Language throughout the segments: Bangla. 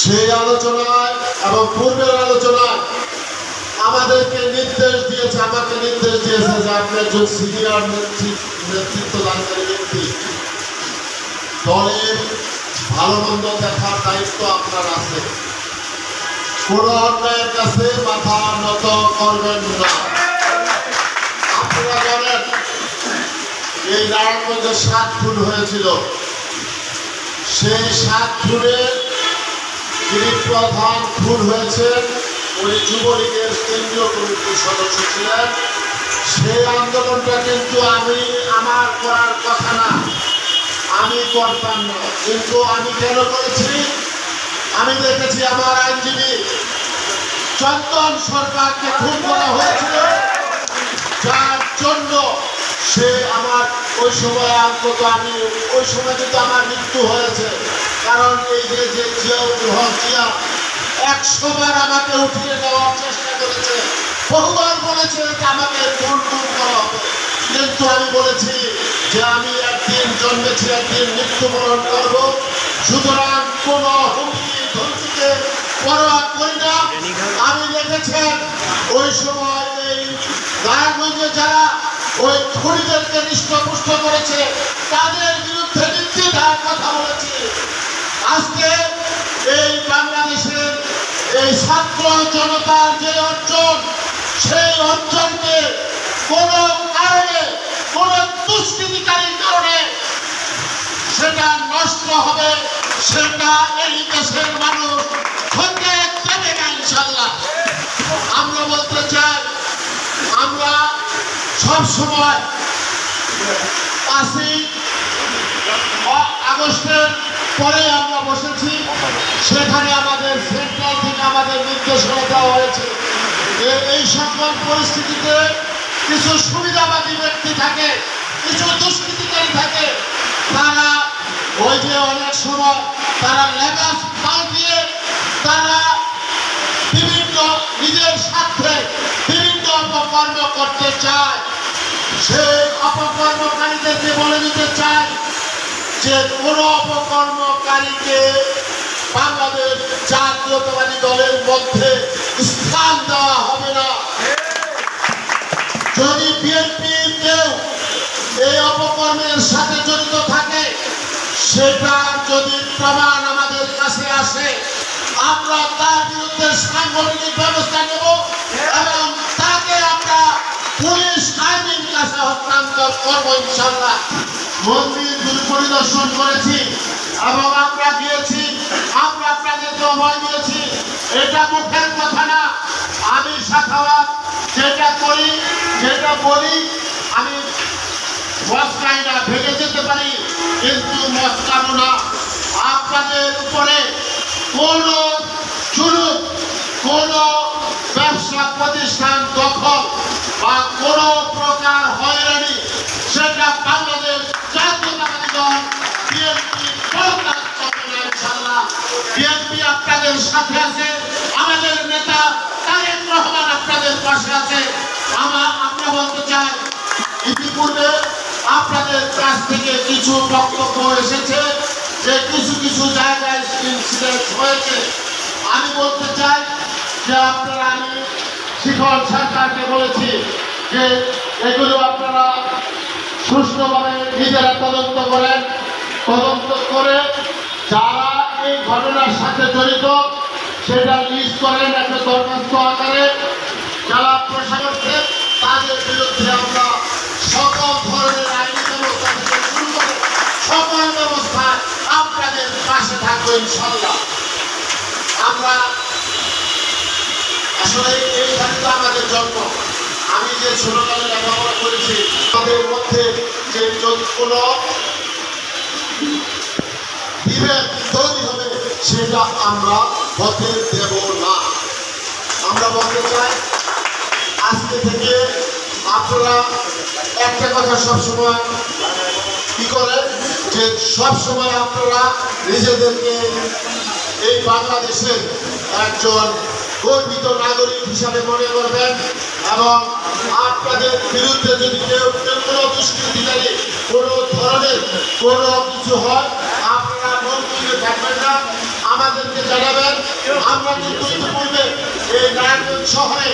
সেই আলোচনায় এবং পূর্বের আলোচনায় আমাকে নির্দেশ দিয়েছে যে আপনি একজন সিনিয়র নেতৃত্বদানকারী ব্যক্তি, দলের ভালো মন্দ দেখার দায়িত্ব আপনার আছে, কোনো অন্যায়ের কাছে মাথা নত করবেন না। আপনারা জানেন এই নারায়ণগঞ্জে 7 খুন হয়েছিল, সেই 7 খুনে যিনি প্রধান খুন হয়েছেন উনি যুবলীগের কেন্দ্রীয় কমিটির সদস্য ছিলেন। সেই আন্দোলনটা কিন্তু আমার করার কথা না, আমি করতাম না, কিন্তু আমি কেন করেছি? আমি দেখেছি আমার আইনজীবী চন্দন সরকারকে খুন করা হয়েছিল, যার জন্য সে আমার ওই সময় অন্তত ওই সময় কিন্তু আমার মৃত্যু হয়েছে। কারণ এই যে জিয়াউল হক জিয়া 100 বার আমাকে উঠিয়ে নেওয়ার চেষ্টা করেছে, বহুবার বলেছে যে আমাকে খুন করা হবে, কিন্তু আমি বলেছি যে আমি একদিন জন্মেছি, একদিন মৃত্যুবরণ করব, সুতরাং কোন হুমকি ধমকিকে পরোয়া করি না। আমি দেখেছেন ওই সময় এই নারায়ণগঞ্জে যারা ওই খুনিদেরকে হৃষ্টপুষ্ট করেছে তাদের বিরুদ্ধে নির্দ্বিধায় কথা বলেছি। আজকে এই বাংলাদেশের এই ছাত্র জনতার যে অর্জন, সেই অর্জনকে কোন কারণে, কোন দুষ্কৃতিকারীর কারণে সেটা নষ্ট হবে, সেটা এই দেশের মানুষ হতে দেবে না ইনশাল্লাহ। আমরা বলতে চাই, আমরা সবসময় 5ই আগস্টের পরে আমরা বসেছি, সেখানে আমাদের সেন্ট্রাল থেকে আমাদের নির্দেশনা দেওয়া হয়েছে যে এই সকল পরিস্থিতিতে কিছু সুবিধাবাদী ব্যক্তি থাকে, কিছু দুষ্কৃতিকারী থাকে, তারা ওই যে অনেক সময় তারা লেবাস পাল্টিয়ে তারা বিভিন্ন নিজের স্বার্থে বিভিন্ন অপকর্ম করতে চায়। সেই অপকর্মকারীদেরকে বলে দিতে চাই যে কোন অপকর্মকারীকে বাংলাদেশ জাতীয়তাবাদী দলের মধ্যে স্থান দেওয়া হবে না। যদি বিএনপির কেউ এই অপকর্মের সাথে জড়িত থাকে, সেটা যদি প্রমাণ আমাদের কাছে আসে, আমরা তার বিরুদ্ধে সাংগঠনিক ব্যবস্থা নেব এবং তাকে আমরা পুলিশ আইনের কাছে হস্তান্তর করবো ইনশাল্লাহ। মন্দির পরিদর্শন করেছি এবং আমরা গিয়েছি, আমরা আপনাদেরকে ভয় দিয়েছি, এটা মুখের কথা না। আমি সাখাওয়াত যেটা করি, যেটা বলি, আমি মস্কাই না, ভেঙে যেতে পারি কিন্তু মস্কাবো না। আপনাদের উপরে কোন জুলুম, কোন ব্যবসা প্রতিষ্ঠান দখল বা কোন প্রকার হয়রানি, সেটা বাংলাদেশ জাতীয়তাবাদী দল বিএনপি বরদাস্ত করবে না ইনশাআল্লাহ। বিএনপি আপনাদের সাথে আছে, আমাদের নেতা তারেক রহমান আপনাদের পাশে আছে। আমরা বলতে চাই, ইতিপূর্বে আপনাদের কাছ থেকে কিছু বক্তব্য এসেছে যে কিছু কিছু জায়গায় ইনসিডেন্ট হয়েছে। আমি বলতে চাই যে আপনারা, আমি শিখন সরকারকে বলেছি যে এগুলো আপনারা সুষ্ঠুভাবে নিজেরা তদন্ত করেন, তদন্ত করে যারা এই ঘটনার সাথে জড়িত সেটা লিস্ট করেন একটা দরখাস্ত আকারে। যারা প্রশাসনকে তাদের বিরুদ্ধে আমরা সকল ধরনের আইনি ব্যবস্থা থেকে শুরু করে সকল ব্যবস্থায় আপনাদের পাশে থাকবো ইনশাল্লাহ। আমরা আসলে এইখানে তো আমাদের জন্ম, আমি যে ছোটকালে লেখাপড়া করেছি, তাদের মধ্যে যে কোনো বিভেদ তৈরি হবে সেটা আমরা হতে দেব না। আমরা বলতে চাই, আজকে থেকে আপনারা একটা কথা সবসময় কি করেন যে সবসময় আপনারা নিজেদেরকে এই বাংলাদেশের একজন গর্বিত নাগরিক হিসাবে মনে করবেন এবং আপনাদের বিরুদ্ধে যদি কেউ কোনো দুষ্কৃতিকারী কোনো ধরনের কোনো কিছু হয়, আপনারা মন থেকে থাকবেন না। আমাদেরকে জানাবেন। আমরা কিন্তু ইতিপূর্বে এই নারায়ণগঞ্জ শহরে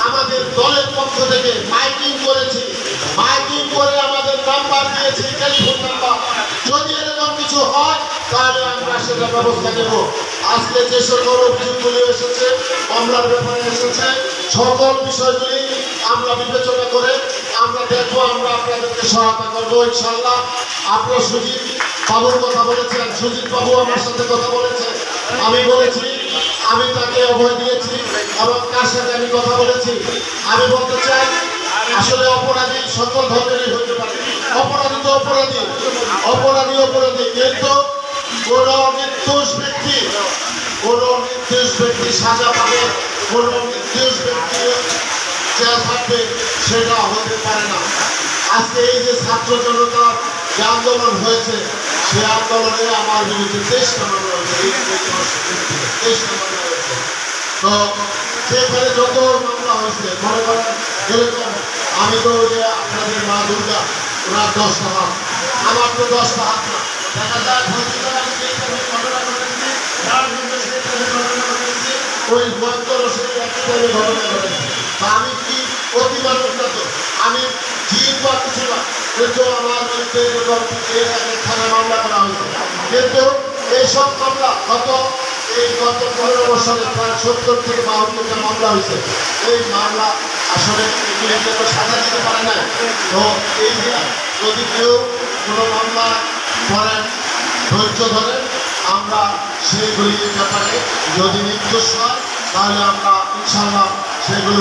আমাদের দলের পক্ষ থেকে মাইকিং করেছি, মাইকিং করে আমাদের নাম্বার দিয়েছি, টেলিফোন নাম্বার। যদি এরকম কিছু হয় তাহলে আমরা সেটা ব্যবস্থা নেব। আজকে যে সকল অভিযোগগুলি এসেছে, মামলার ব্যাপারে এসেছে, সকল বিষয়গুলি আমরা বিবেচনা করে আমরা দেখবো, আমরা আপনাদেরকে সহায়তা করবো ইনশাল্লাহ। আপনার সুজিত বাবুর কথা বলেছেন, সুজিত বাবু আমার সাথে কথা বলেছেন, আমি বলেছি, আমি তাকে অভয় দিয়েছি এবং তার সাথে আমি কথা বলেছি। আমি বলতে চাই আসলে অপরাধী সকল ধরনেরই হতে পারে, অপরাধী তো অপরাধী, অপরাধী অপরাধী, কিন্তু কোন নির্দোষ ব্যক্তি সাজা পাবে, কোন নির্দোষ ব্যক্তি জেল থাকবে, সেটা হতে পারে না। আজকে এই যে ছাত্র জনতার যে আন্দোলন হয়েছে, সে আন্দোলনে আমার বিরুদ্ধে 23 মামলা হয়েছে, 23 মামলা হয়েছে। তো সেখানে যত মামলা হয়েছে, মনে করেন যেরকম আমি তো যে আপনাদের মা দুর্গা, ওনার 10টা হাত, আমার তো 10টা হাত না। দেখা যায় আমি ঘটনা ঘটেছি, তার জন্য ঘটনা ঘটেছি, ওই বন্দর একই ঘটনা ঘটেছে। আমি কি অতি মানুষ না, তো আমি জিন বা কিছু না, কিন্তু আমার বিরুদ্ধে থানায় মামলা করা হয়েছে। কিন্তু এইসব মামলা গত 15 বছরে প্রায় 70 থেকে 72টা মামলা হয়েছে। এই মামলা আসলে এগুলিকে তো সাজা দিতে পারে না। তো এই যে যদি কেউ কোনো মামলা করেন, ধৈর্য ধরেন, আমরা সেইগুলির ব্যাপারে যদি নির্দোষ হয় তাহলে আমরা ইনশাল্লাহ সেগুলো